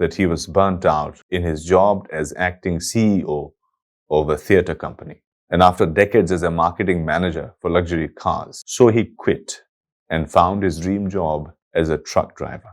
that he was burnt out in his job as acting CEO of a theater company. And after decades as a marketing manager for luxury cars, so he quit and found his dream job as a truck driver.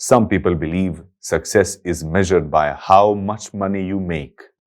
Some people believe success is measured by how much money you make.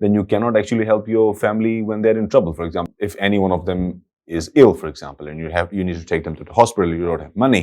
then you cannot actually help your family when they're in trouble. For example, if any one of them is ill, for example, and you need to take them to the hospital, you don't have money,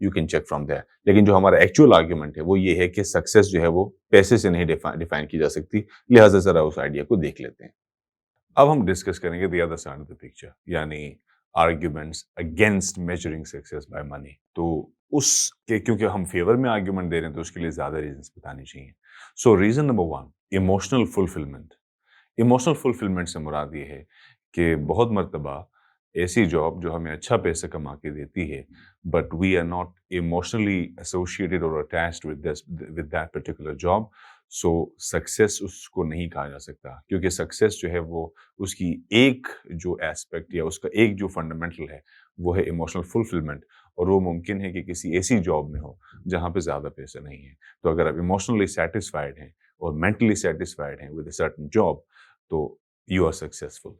you can check from there. لیکن جو ہمارا actual argument ہے وہ یہ ہے کہ success جو ہے وہ پیسے سے نہیں ڈیفائن کی جا سکتی، لہٰذا ذرا اس آئیڈیا کو دیکھ لیتے ہیں۔ اب ہم ڈسکس کریں گے the other side of the picture, یعنی arguments against measuring success by money. تو اس کے کیونکہ ہم فیور میں آرگیومنٹ دے رہے ہیں تو اس کے لیے زیادہ ریزنس بتانی چاہیے۔ So reason number 1، emotional fulfilment. Emotional fulfilment سے مراد یہ ہے کہ بہت مرتبہ ایسی جاب جو ہمیں اچھا پیسہ کما کے دیتی ہے but we are not emotionally associated اور attached with that particular job, so success اس کو نہیں کہا جا سکتا، کیونکہ سکسیس جو ہے وہ اس کی ایک جو ایسپیکٹ یا اس کا ایک جو فنڈامنٹل ہے وہ ہے ایموشنل فلفلمنٹ، اور وہ ممکن ہے کہ کسی ایسی جاب میں ہو جہاں پہ زیادہ پیسہ نہیں ہے۔ تو اگر آپ ایموشنلی سیٹسفائیڈ ہیں اور مینٹلی سیٹسفائیڈ ہیں ود اے سرٹن جاب، تو you are successful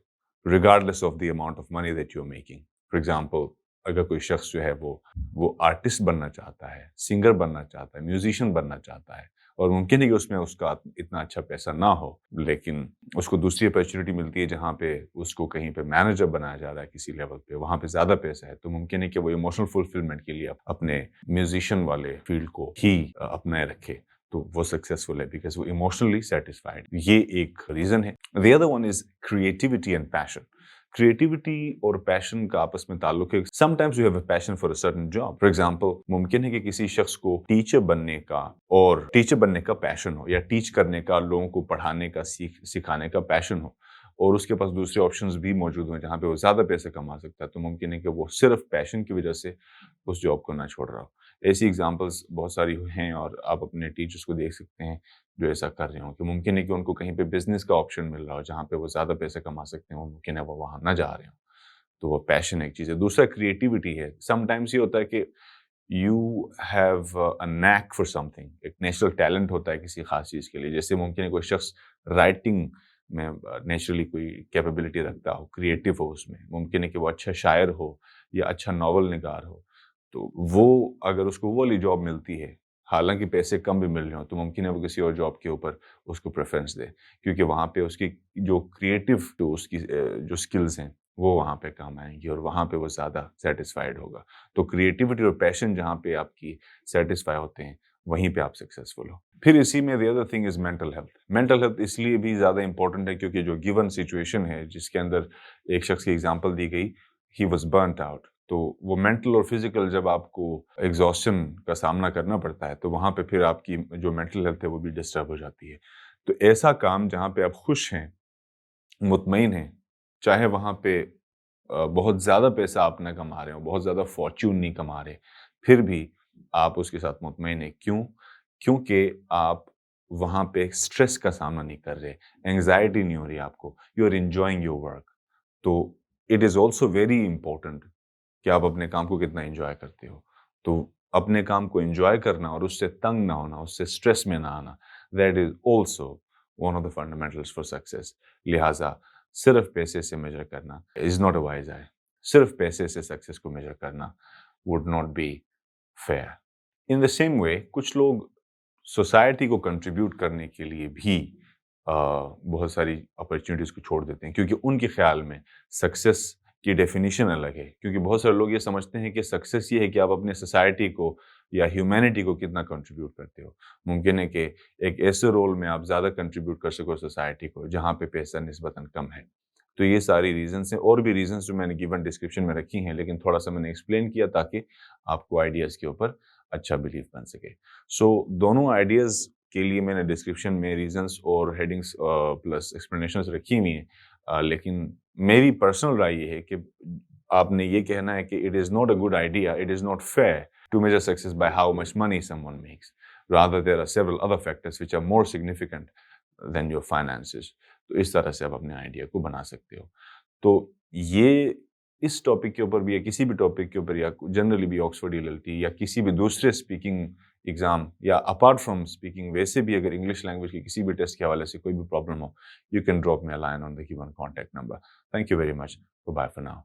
regardless of the amount of money that you're making. For example, اگر کوئی شخص جو ہے وہ آرٹسٹ بننا چاہتا ہے، سنگر بننا چاہتا ہے، میوزیشین بننا چاہتا ہے، اور ممکن ہے کہ اس میں اس کا اتنا اچھا پیسہ نہ ہو، لیکن اس کو دوسری اپرچونیٹی ملتی ہے جہاں پہ اس کو کہیں پہ مینیجر بنایا جا رہا ہے کسی لیول پہ، وہاں پہ زیادہ پیسہ ہے، تو ممکن ہے کہ وہ ایموشنل فلفلمنٹ کے لیے اپنے میوزیشین والے فیلڈ کو ہی اپنائے رکھے، تو وہ سکسیسفل ہے بیکاز وہ ایموشنلی سیٹسفائڈ۔ یہ ایک ریزن ہے۔ The other one is creativity and passion. Creativity اور پیشن کا آپس میں تعلق ہے۔ Some times you have a passion for a certain job. For example, ممکن ہے کہ کسی شخص کو ٹیچر بننے کا پیشن ہو، یا ٹیچ کرنے کا، لوگوں کو پڑھانے کا، سکھانے کا پیشن ہو، اور اس کے پاس دوسرے آپشنز بھی موجود ہیں جہاں پہ وہ زیادہ پیسے کما سکتا ہے، تو ممکن ہے کہ وہ صرف پیشن کی وجہ سے اس جاب کو نہ چھوڑ رہا ہو۔ ایسی ایگزامپلس بہت ساری ہیں، اور آپ اپنے ٹیچرس کو دیکھ سکتے ہیں جو ایسا کر رہے ہوں کہ ممکن ہے کہ ان کو کہیں پہ بزنس کا آپشن مل رہا ہو جہاں پہ وہ زیادہ پیسے کما سکتے ہیں، ممکن ہے وہ وہاں نہ جا رہے ہوں، تو وہ پیشن ایک چیز ہے۔ دوسرا کریٹیوٹی ہے۔ سم ٹائمس یہ ہوتا ہے کہ you have a knack for سم تھنگ، ایک نیچرل ٹیلنٹ ہوتا ہے کسی خاص چیز کے لیے، جیسے ممکن ہے کوئی شخص رائٹنگ میں نیچرلی کوئی کیپیبلٹی رکھتا ہو، کریٹیو ہو، اس میں ممکن ہے کہ وہ اچھا شاعر ہو یا اچھا ناول نگار ہو، تو وہ اگر اس کو وہ والی جاب ملتی ہے، حالانکہ پیسے کم بھی مل رہے ہوں، تو ممکن ہے وہ کسی اور جاب کے اوپر اس کو پریفرنس دے، کیونکہ وہاں پہ اس کی جو کریٹیو جو اس کی جو سکلز ہیں وہ وہاں پہ کام آئیں گی، اور وہاں پہ وہ زیادہ سیٹسفائیڈ ہوگا۔ تو کریٹیوٹی اور پیشن جہاں پہ آپ کی سیٹسفائی ہوتے ہیں، وہیں پہ آپ سکسیسفل ہو۔ پھر اسی میں the other thing is mental health. Mental health اس لیے بھی زیادہ امپورٹنٹ ہے کیونکہ جو گیون سچویشن ہے جس کے اندر ایک شخص کی ایگزامپل دی گئی، ہی واز برنٹ آؤٹ، تو وہ مینٹل اور فزیکل جب آپ کو ایگزاسشن کا سامنا کرنا پڑتا ہے تو وہاں پہ پھر آپ کی جو مینٹل ہیلتھ ہے وہ بھی ڈسٹرب ہو جاتی ہے۔ تو ایسا کام جہاں پہ آپ خوش ہیں، مطمئن ہیں، چاہے وہاں پہ بہت زیادہ پیسہ آپ نہ کما رہے ہو، بہت زیادہ فارچون نہیں کما رہے، پھر بھی آپ اس کے ساتھ مطمئن ہیں۔ کیونکہ آپ وہاں پہ اسٹریس کا سامنا نہیں کر رہے، انگزائٹی نہیں ہو رہی آپ کو، you are enjoying your work. تو it is also very important کہ آپ اپنے کام کو کتنا انجوائے کرتے ہو۔ تو اپنے کام کو انجوائے کرنا اور اس سے تنگ نہ ہونا، اس سے اسٹریس میں نہ آنا، that is also one of the fundamentals for success. لہٰذا صرف پیسے سے میجر کرنا از ناٹ اے وائز آئی، صرف پیسے سے سکسیس کو میجر کرنا would not be fair. In the same way کچھ لوگ سوسائٹی کو کنٹریبیوٹ کرنے کے لیے بھی بہت ساری اپرچونیٹیز کو چھوڑ دیتے ہیں، کیونکہ ان کے خیال میں سکسیس کی ڈیفینیشن الگ ہے۔ کیونکہ بہت سارے لوگ یہ سمجھتے ہیں کہ سکسیس یہ ہے کہ آپ اپنے سوسائٹی کو یا ہیومینٹی کو کتنا کنٹریبیوٹ کرتے ہو۔ ممکن ہے کہ ایک ایسے رول میں آپ زیادہ کنٹریبیوٹ کر سکو سوسائٹی کو جہاں پہ پیسہ نسبتاً کم ہے۔ تو یہ ساری ریزنس ہیں، اور بھی ریزنس جو میں نے گیون ڈسکرپشن میں رکھی ہیں، لیکن تھوڑا سا میں نے ایکسپلین کیا تاکہ آپ کو آئیڈیاز کے اوپر اچھا بلیف بن سکے۔ سو دونوں آئیڈیاز کے لیے میں نے ڈسکرپشن میں ریزنس اور ہیڈنگس پلس ایکسپلینیشنز رکھی ہوئی ہیں، لیکن میری پرسنل رائے یہ ہے کہ آپ نے یہ کہنا ہے کہ it is not a good idea, it is not fair to measure success by how much money someone makes, rather there are several other factors which are more significant than your finances۔ تو اس طرح سے آپ اپنے idea کو بنا سکتے ہو۔ تو یہ اس ٹاپک کے اوپر بھی یا کسی بھی ٹاپک کے اوپر یا جنرلی بھی آکسفورڈ ELLT یا کسی بھی دوسرے اسپیکنگ ایگزام یا اپارٹ فرام اسپیکنگ ویسے بھی اگر انگلش لینگویج کے کسی بھی ٹیسٹ کے حوالے سے کوئی بھی پرابلم ہو، you can drop me a line on the given contact number. Thank you very much, bye for now.